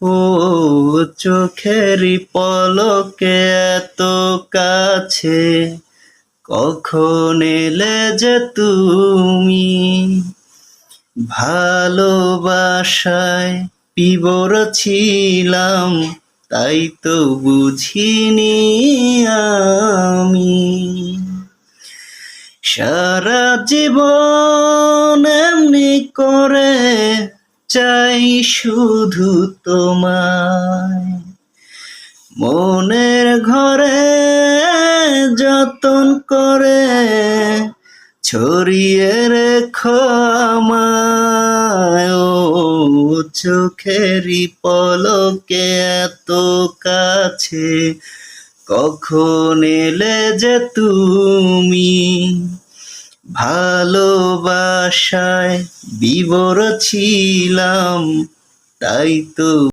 ও চোখেরই পলকে এত কাছে, কখন এলে যে তুমি? ভালোবাসায় বিভোর ছিলাম, তাই তো বুঝিনি আমি। সারা জীবন এমনি করে চাই শুধু তোমায়, মনের ঘরে যতন করে ছড়িয়ে রেখো আমায়। ও চোখেরই পলকে এত কাছে, কখন এলে যে তুমি? ভালোবাসায় বিভোর ছিলাম, তাই তো